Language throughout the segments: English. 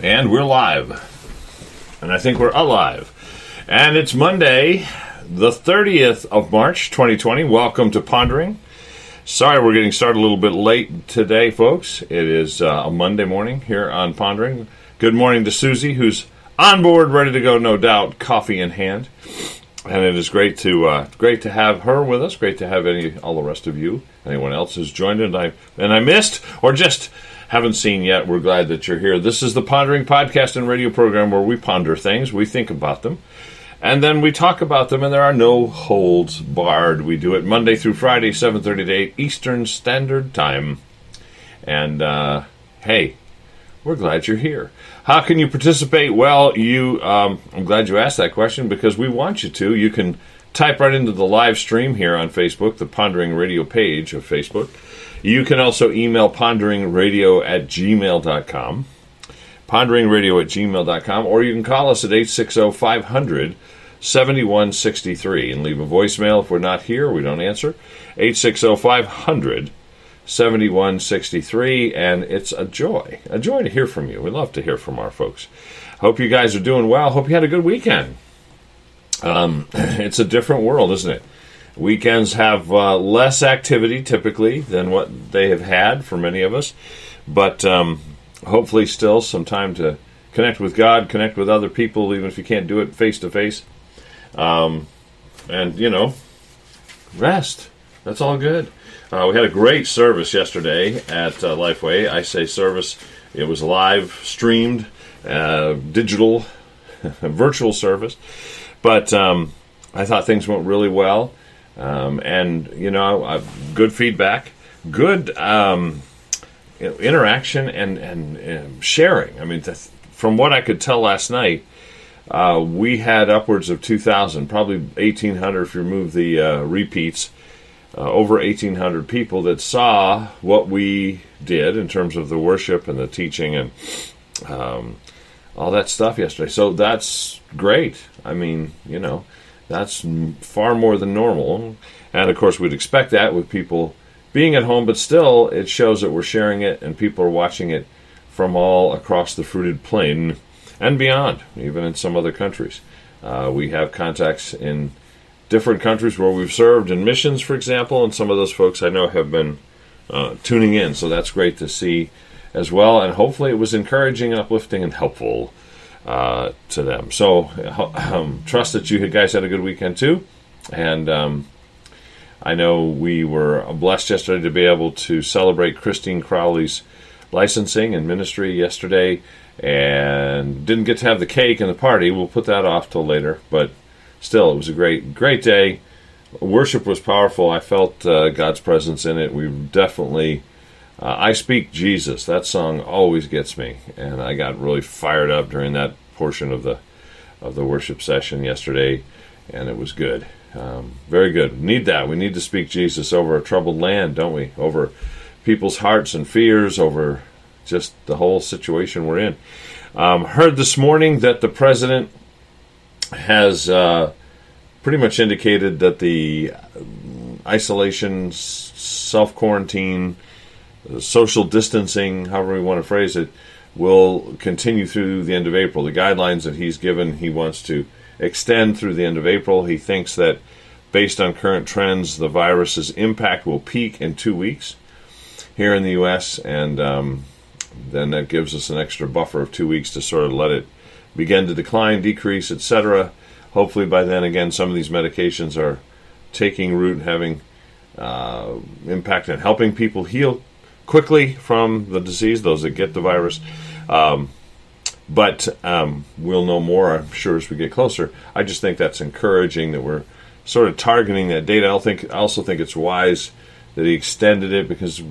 And we're live. And I think we're alive. And it's Monday, the 30th of March, 2020. Welcome to Pondering. Sorry we're getting started a little bit late today, folks. It is a Monday morning here on Pondering. Good morning to Susie, who's on board, ready to go, no doubt, coffee in hand. And it is great to have her with us. Great to have all the rest of you, anyone else who's joined and I missed or just haven't seen yet. We're glad that you're here. This is the Pondering podcast and radio program where we ponder things, we think about them, and then we talk about them. And there are no holds barred. We do it Monday through Friday, 7:30 to 8 Eastern Standard Time. And hey, we're glad you're here. How can you participate? Well, I'm glad you asked that question because we want you to. You can type right into the live stream here on Facebook, the Pondering Radio page of Facebook. You can also email ponderingradio@gmail.com, ponderingradio@gmail.com, or you can call us at 860-500-7163 and leave a voicemail. If we're not here, we don't answer. 860-500-7163, and it's a joy to hear from you. We love to hear from our folks. Hope you guys are doing well. Hope you had a good weekend. It's a different world, isn't it? Weekends have less activity typically than what they have had for many of us, but hopefully still some time to connect with God, connect with other people, even if you can't do it face to face, and rest. That's all good. We had a great service yesterday at Lifeway. I say service, it was live streamed, digital, virtual service, but I thought things went really well. And good feedback, good interaction, and sharing. I mean, from what I could tell last night, we had upwards of 2,000, probably 1,800 if you remove the repeats, over 1,800 people that saw what we did in terms of the worship and the teaching and all that stuff yesterday. So that's great. I mean, that's far more than normal. And, of course, we'd expect that with people being at home, but still it shows that we're sharing it and people are watching it from all across the fruited plain and beyond, even in some other countries. We have contacts in different countries where we've served in missions, for example, and some of those folks I know have been tuning in, so that's great to see as well. And hopefully it was encouraging, uplifting, and helpful to them. So trust that you guys had a good weekend too. And I know we were blessed yesterday to be able to celebrate Christine Crowley's licensing and ministry yesterday, and didn't get to have the cake and the party. We'll put that off till later, but still, it was a great day. Worship was powerful. I felt God's presence in it. We definitely I Speak Jesus. That song always gets me, and I got really fired up during that portion of the worship session yesterday, and it was good, very good. We need that. We need to speak Jesus over a troubled land, don't we? Over people's hearts and fears, over just the whole situation we're in. Heard this morning that the president has pretty much indicated that the isolation, self-quarantine, social distancing, however we want to phrase it, will continue through the end of April. The guidelines that he's given, he wants to extend through the end of April. He thinks that based on current trends, the virus's impact will peak in 2 weeks here in the U.S., and then that gives us an extra buffer of 2 weeks to sort of let it begin to decline, decrease, etc. Hopefully by then, again, some of these medications are taking root and having impact on helping people heal quickly from the disease, those that get the virus. But we'll know more, I'm sure, as we get closer. I just think that's encouraging that we're sort of targeting that data. I also think it's wise that he extended it because,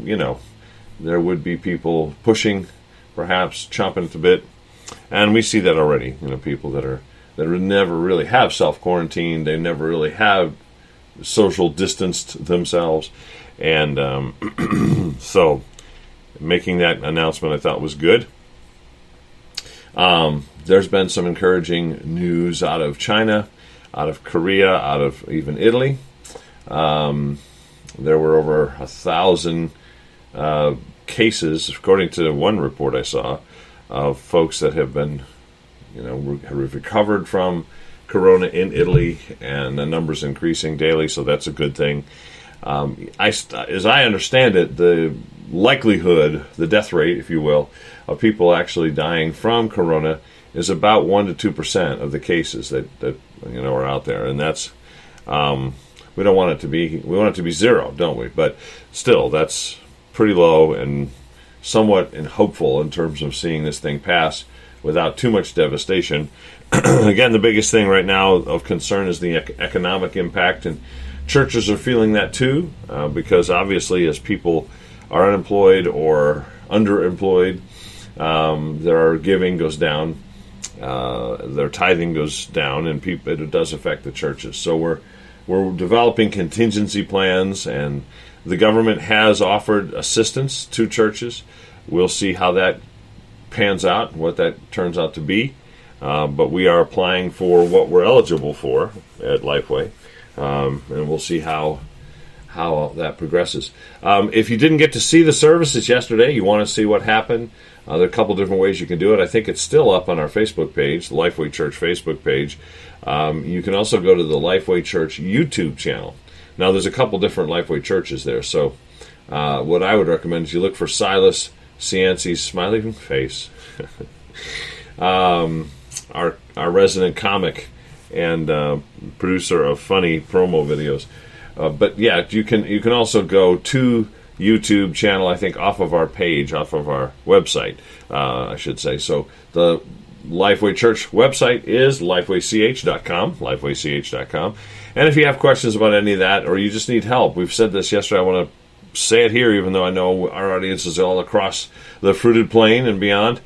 there would be people pushing, perhaps chomping at the bit. And we see that already, people that never really have self-quarantined, they never really have social distanced themselves. And so making that announcement I thought was good. There's been some encouraging news out of China, out of Korea, out of even Italy. There were over 1,000 cases, according to one report I saw, of folks that have been, have recovered from corona in Italy, and the numbers increasing daily, so that's a good thing. As I understand it, the likelihood, the death rate, if you will, of people actually dying from corona is about 1% to 2% of the cases that are out there, and that's we don't want it to be. We want it to be zero, don't we? But still, that's pretty low and somewhat hopeful in terms of seeing this thing pass without too much devastation. Again, the biggest thing right now of concern is the economic impact, and churches are feeling that too, because obviously as people are unemployed or underemployed, their giving goes down, their tithing goes down, and it does affect the churches. So we're developing contingency plans, and the government has offered assistance to churches. We'll see how that pans out, what that turns out to be. But we are applying for what we're eligible for at Lifeway, and we'll see how that progresses. If you didn't get to see the services yesterday, you want to see what happened, there are a couple different ways you can do it. I think it's still up on our Facebook page, the Lifeway Church Facebook page. You can also go to the Lifeway Church YouTube channel. Now, there's a couple different Lifeway churches there, so what I would recommend is you look for Silas Cianci's smiling face, our resident comic and producer of funny promo videos. But yeah, you can also go to YouTube channel, I think, off of our page, off of our website, I should say. So the Lifeway Church website is lifewaych.com, lifewaych.com. And if you have questions about any of that, or you just need help, we've said this yesterday, I want to say it here, even though I know our audience is all across the fruited plain and beyond.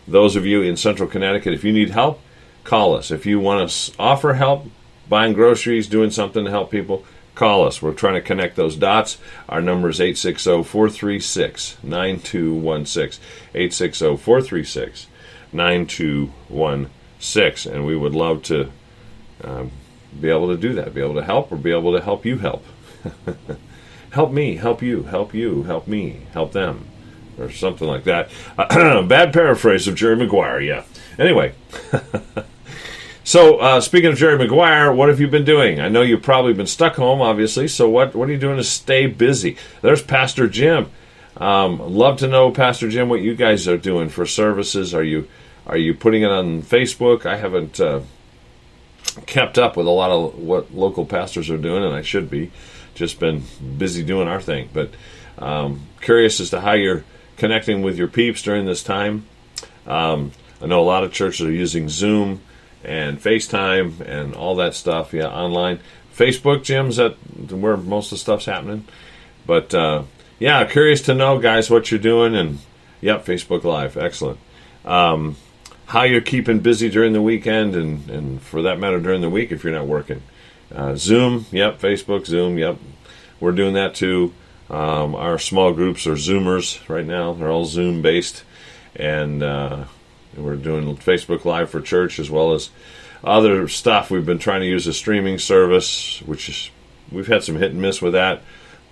Those of you in central Connecticut, if you need help, call us. If you want to offer help, buying groceries, doing something to help people, call us. We're trying to connect those dots. Our number is 860-436-9216, 860-436-9216, and we would love to be able to do that, be able to help, or be able to help you help. Help me, help you, help me, help them, or something like that. Bad paraphrase of Jerry Maguire, yeah. Anyway, so speaking of Jerry Maguire, what have you been doing? I know you've probably been stuck home, obviously, so what are you doing to stay busy? There's Pastor Jim. Love to know, Pastor Jim, what you guys are doing for services. Are you putting it on Facebook? I haven't kept up with a lot of what local pastors are doing, and I should be. Just been busy doing our thing. But curious as to how you're connecting with your peeps during this time. I know a lot of churches are using Zoom and FaceTime and all that stuff, online. Facebook, Jim's at where most of the stuff's happening. But, curious to know, guys, what you're doing. And, Facebook Live, excellent. How you're keeping busy during the weekend and for that matter, during the week if you're not working. Zoom, Facebook, Zoom, we're doing that too. Our small groups are Zoomers right now. They're all Zoom-based. And we're doing Facebook Live for church as well as other stuff. We've been trying to use a streaming service, we've had some hit and miss with that.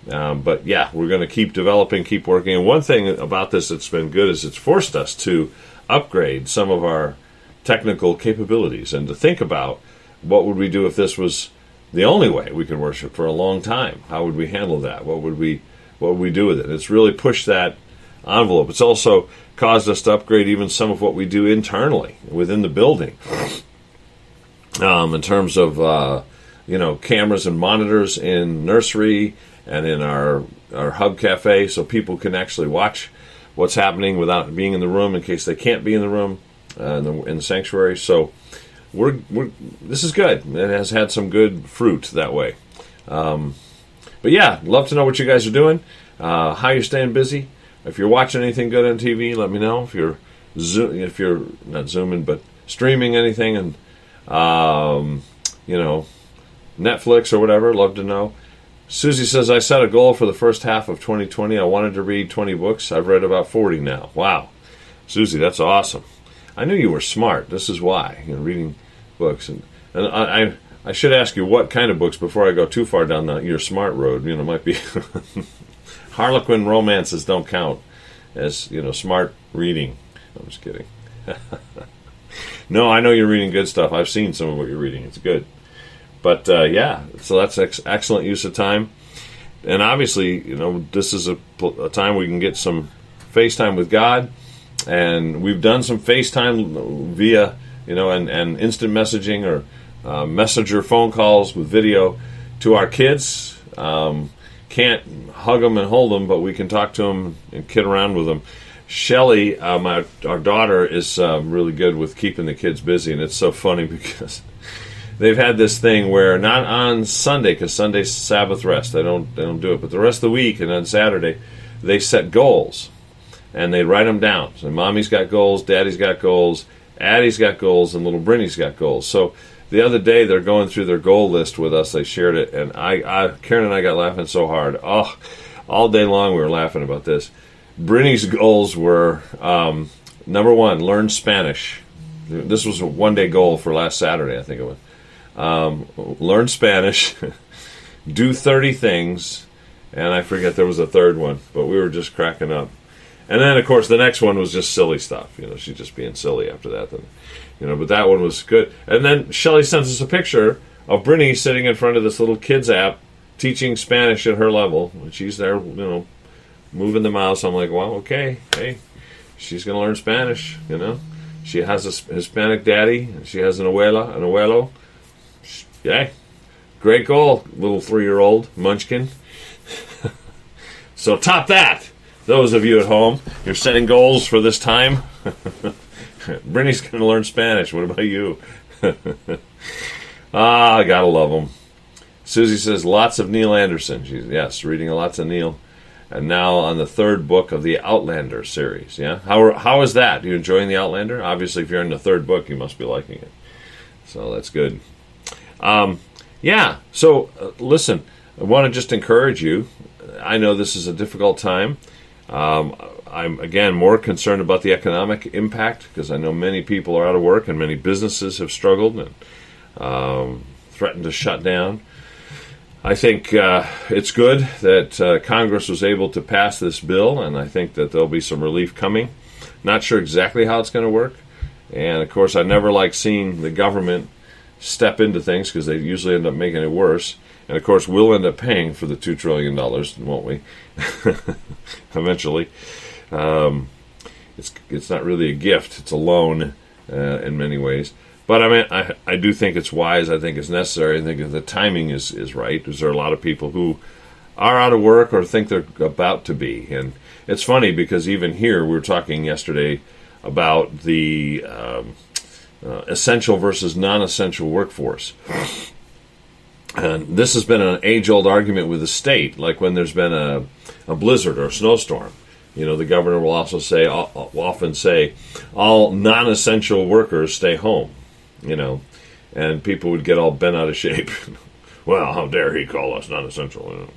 But we're going to keep developing, keep working. And one thing about this that's been good is it's forced us to upgrade some of our technical capabilities and to think about what would we do if this was the only way we could worship for a long time. How would we handle that? What would we do with it? It's really pushed that envelope. It's also caused us to upgrade even some of what we do internally within the building, in terms of cameras and monitors in nursery and in our hub cafe, so people can actually watch what's happening without being in the room in case they can't be in the room in the sanctuary. So this is good. It has had some good fruit that way. But love to know what you guys are doing, how you're staying busy. If you're watching anything good on TV, let me know. If you're not zooming, but streaming anything, and Netflix or whatever, love to know. Susie says, I set a goal for the first half of 2020. I wanted to read 20 books. I've read about 40 now. Wow. Susie, that's awesome. I knew you were smart. This is why, reading books. And I should ask you what kind of books before I go too far down your smart road. Might be Harlequin romances don't count as, smart reading. I'm just kidding. No, I know you're reading good stuff. I've seen some of what you're reading. It's good. But yeah, so that's excellent use of time. And obviously, this is a time we can get some FaceTime with God. And we've done some FaceTime via, and instant messaging or messenger phone calls with video to our kids. Can't hug them and hold them, but we can talk to them and kid around with them. Shelly, our daughter, is really good with keeping the kids busy, and it's so funny because they've had this thing where not on Sunday, because Sunday's Sabbath rest, they don't do it, but the rest of the week and on Saturday, they set goals and they write them down. So mommy's got goals, daddy's got goals, Addie's got goals, and little Brinny's got goals. So the other day they're going through their goal list with us. They shared it, and Karen and I got laughing so hard. Oh, all day long we were laughing about this. Brinny's goals were, number one, learn Spanish. This was a one-day goal for last Saturday, I think it was. Learn Spanish, do 30 things, and I forget there was a third one, but we were just cracking up. And then, of course, the next one was just silly stuff. She's just being silly after that. But that one was good. And then Shelly sends us a picture of Brinny sitting in front of this little kids app teaching Spanish at her level. And she's there, moving the mouse. I'm like, well, okay, hey, she's going to learn Spanish, She has a Hispanic daddy, and she has an abuelo. Yeah, great goal, little 3-year-old munchkin. So top that, those of you at home. You're setting goals for this time. Brinny's going to learn Spanish. What about you? I gotta love them. Susie says, lots of Neil Anderson. She's, reading lots of Neil. And now on the third book of the Outlander series. Yeah, how is that? Are you enjoying the Outlander? Obviously, if you're in the third book, you must be liking it. So that's good. So listen, I want to just encourage you. I know this is a difficult time. I'm, again, more concerned about the economic impact because I know many people are out of work and many businesses have struggled and threatened to shut down. I think it's good that Congress was able to pass this bill, and I think that there'll be some relief coming. Not sure exactly how it's going to work. And, of course, I never like seeing the government step into things because they usually end up making it worse. And, of course, we'll end up paying for the $2 trillion, won't we? Eventually. It's not really a gift. It's a loan in many ways. But, I mean, I do think it's wise. I think it's necessary. I think that the timing is right. Because there are a lot of people who are out of work or think they're about to be. And it's funny because even here, we were talking yesterday about the essential versus non-essential workforce. And this has been an age-old argument with the state, like when there's been a blizzard or a snowstorm. The governor will also often say, all non-essential workers stay home, and people would get all bent out of shape. Well, how dare he call us non-essential?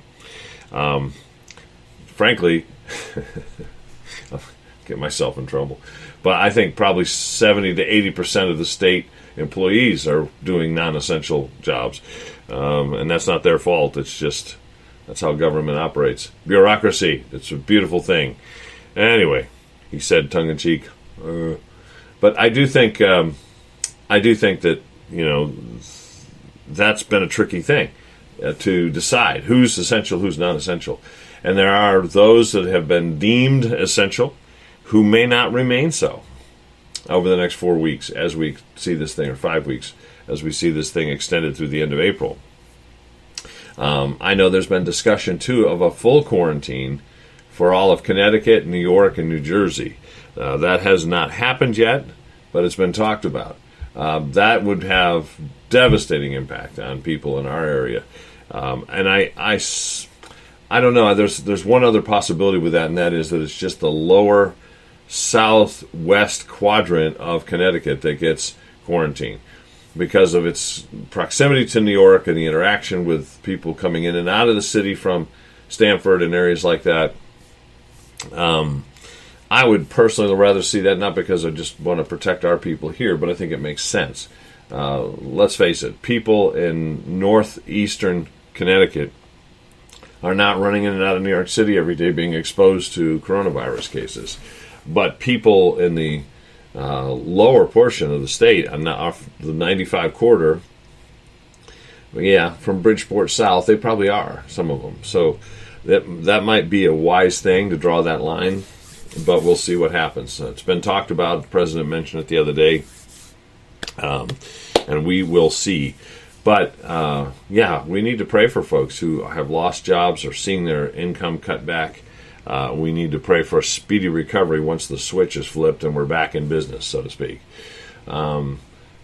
Frankly, I'll get myself in trouble. But I think probably 70 to 80% of the state employees are doing non-essential jobs. And that's not their fault. It's just, that's how government operates. Bureaucracy, it's a beautiful thing. Anyway, he said tongue-in-cheek. But I do think that, that's been a tricky thing to decide who's essential, who's non-essential. And there are those that have been deemed essential who may not remain so over the next 4 weeks as we see this thing, or 5 weeks, as we see this thing extended through the end of April. I know there's been discussion, too, of a full quarantine for all of Connecticut, New York, and New Jersey. That has not happened yet, but it's been talked about. That would have devastating impact on people in our area. And I don't know. There's one other possibility with that, and that is that it's just the lower southwest quadrant of Connecticut that gets quarantined because of its proximity to New York and the interaction with people coming in and out of the city from Stamford and areas like that. I would personally rather see that, not because I just want to protect our people here, but I think it makes sense. Let's face it, people in northeastern Connecticut are not running in and out of New York City every day being exposed to coronavirus cases. But people in the lower portion of the state, off the 95 corridor. Yeah, from Bridgeport south, they probably are, some of them. So that might be a wise thing to draw that line, but we'll see what happens. It's been talked about. The president mentioned it the other day, and we will see. But, we need to pray for folks who have lost jobs or seeing their income cut back. We need to pray for a speedy recovery once the switch is flipped and we're back in business, so to speak.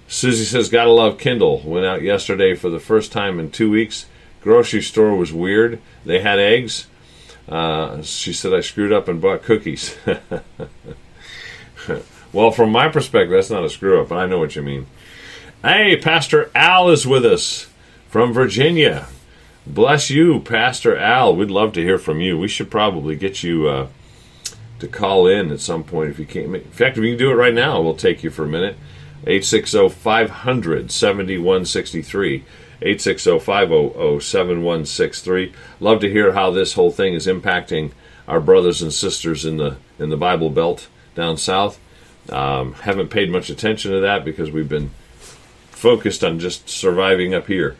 Susie says, gotta love Kindle. Went out yesterday for the first time in 2 weeks. Grocery store was weird. They had eggs. She said I screwed up and bought cookies. Well, from my perspective, that's not a screw up, but I know what you mean. Hey, Pastor Al is with us from Virginia. Bless you, Pastor Al. We'd love to hear from you. We should probably get you to call in at some point if you can't. In fact, if you can do it right now, we'll take you for a minute. 860-500-7163. 860-500-7163. Love to hear how this whole thing is impacting our brothers and sisters in the Bible Belt down south. Haven't paid much attention to that because we've been focused on just surviving up here.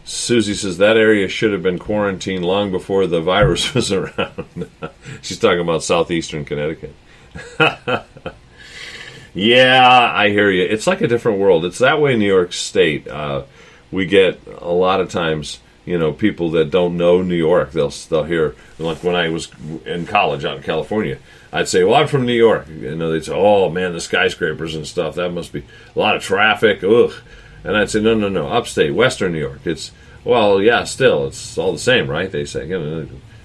Susie says that area should have been quarantined long before the virus was around. She's talking about southeastern Connecticut. Yeah, I hear you. It's like a different world. It's that way in New York State. We get a lot of times, people that don't know New York. They'll hear, like when I was in college out in California, I'd say, well, I'm from New York. They'd say, oh, man, the skyscrapers and stuff. That must be a lot of traffic. Ugh. And I'd say, no, upstate, Western New York. Well, yeah, still, it's all the same, right? They say,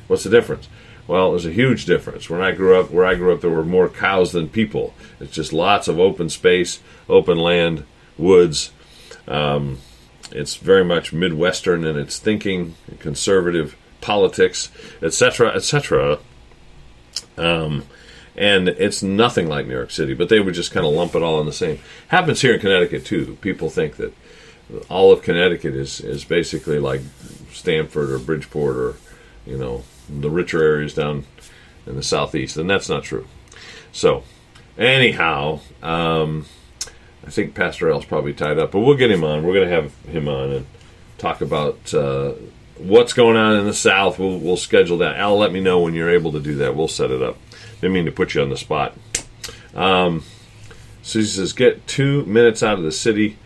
what's the difference? Well, there's a huge difference. Where I grew up, there were more cows than people. It's just lots of open space, open land, woods. It's very much Midwestern in its thinking, conservative politics, etc., etc. And it's nothing like New York City, but they would just kind of lump it all in the same. Happens here in Connecticut, too. People think that all of Connecticut is basically like Stamford or Bridgeport or, the richer areas down in the southeast, and that's not true. So, anyhow, I think Pastor L's probably tied up, but we'll get him on. We're going to have him on and talk about what's going on in the South. We'll schedule that. Al, let me know when you're able to do that. We'll set it up. Didn't mean to put you on the spot. Susie says, get 2 minutes out of the city,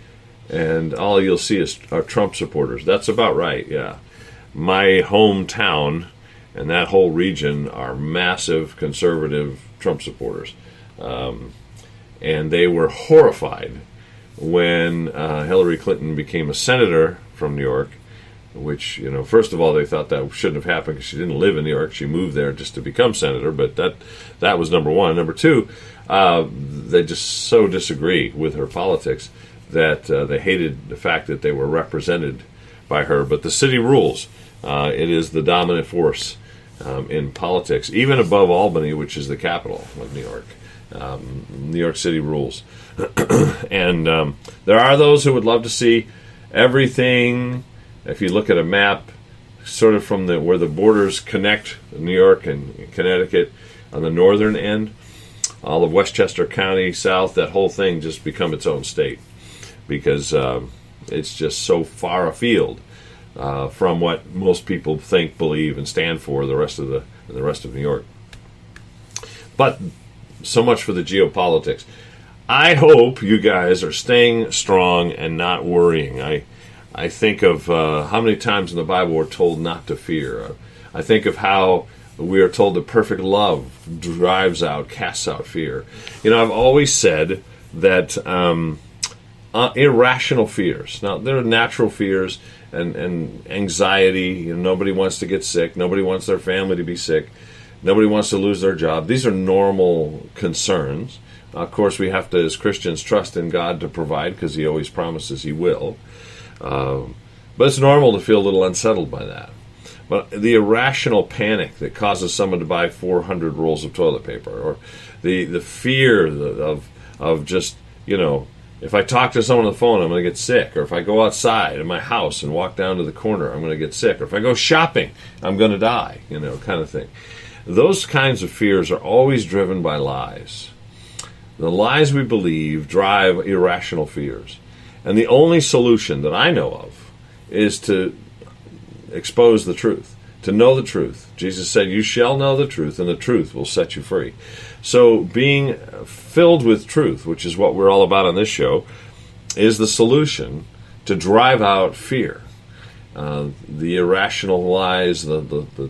and all you'll see are Trump supporters. That's about right, yeah. My hometown and that whole region are massive conservative Trump supporters. And they were horrified when Hillary Clinton became a senator from New York, which, first of all, they thought that shouldn't have happened because she didn't live in New York. She moved there just to become senator, but that was number one. Number two, they just so disagree with her politics that they hated the fact that they were represented by her. But the city rules. It is the dominant force in politics, even above Albany, which is the capital of New York. New York City rules. And there are those who would love to see everything, if you look at a map, sort of from where the borders connect New York and Connecticut on the northern end, all of Westchester County, south, that whole thing just become its own state because it's just so far afield from what most people think, believe, and stand for the rest of New York. But so much for the geopolitics. I hope you guys are staying strong and not worrying. I think of how many times in the Bible we're told not to fear. I think of how we are told that perfect love casts out fear. I've always said that irrational fears. Now, there are natural fears and anxiety. Nobody wants to get sick. Nobody wants their family to be sick. Nobody wants to lose their job. These are normal concerns. Of course, we have to, as Christians, trust in God to provide because He always promises He will. But it's normal to feel a little unsettled by that. But the irrational panic that causes someone to buy 400 rolls of toilet paper, or the fear of just, if I talk to someone on the phone, I'm going to get sick. Or if I go outside in my house and walk down to the corner, I'm going to get sick. Or if I go shopping, I'm going to die, kind of thing. Those kinds of fears are always driven by lies. The lies we believe drive irrational fears. And the only solution that I know of is to expose the truth, to know the truth. Jesus said, "You shall know the truth, and the truth will set you free." So being filled with truth, which is what we're all about on this show, is the solution to drive out fear. The irrational lies, the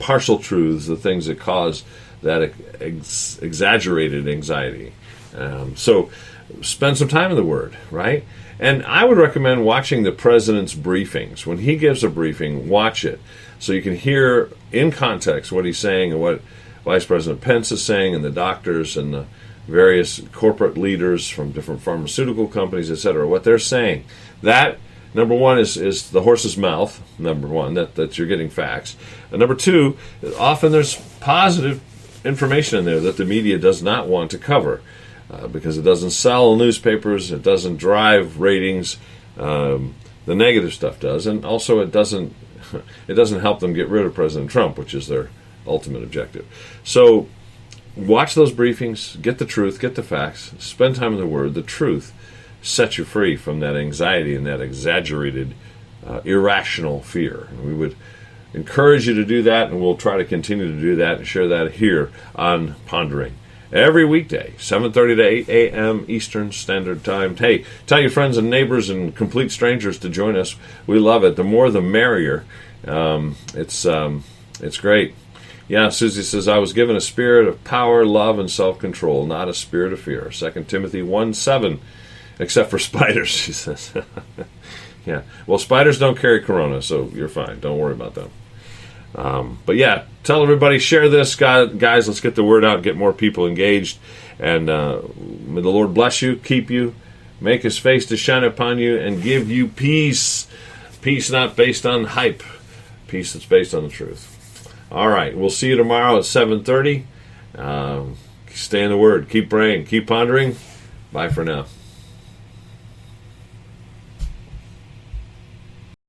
partial truths, the things that cause that exaggerated anxiety. So spend some time in the Word, right? And I would recommend watching the president's briefings. When he gives a briefing, watch it so you can hear in context what he's saying and what Vice President Pence is saying, and the doctors and the various corporate leaders from different pharmaceutical companies, etc., what they're saying. That, number one, is the horse's mouth, number one, that you're getting facts. And number two, often there's positive information in there that the media does not want to cover because it doesn't sell newspapers, it doesn't drive ratings, the negative stuff does, and also it doesn't help them get rid of President Trump, which is their ultimate objective. So watch those briefings, get the truth, get the facts, spend time in the Word. The truth sets you free from that anxiety and that exaggerated, irrational fear. And we would encourage you to do that, and we'll try to continue to do that and share that here on Pondering. Every weekday, 7:30 to 8 a.m. Eastern Standard Time. Hey, tell your friends and neighbors and complete strangers to join us. We love it. The more the merrier. It's great. Yeah, Susie says, "I was given a spirit of power, love, and self-control, not a spirit of fear." 2 Timothy 1:7, except for spiders, she says. Yeah, well, spiders don't carry corona, so you're fine. Don't worry about them. But yeah, tell everybody, share this, guys. Let's get the word out, get more people engaged, and may the Lord bless you, keep you, make His face to shine upon you, and give you peace. Peace not based on hype, peace that's based on the truth. All right, we'll see you tomorrow at 7:30. Stay in the Word, keep praying, keep pondering. Bye for now.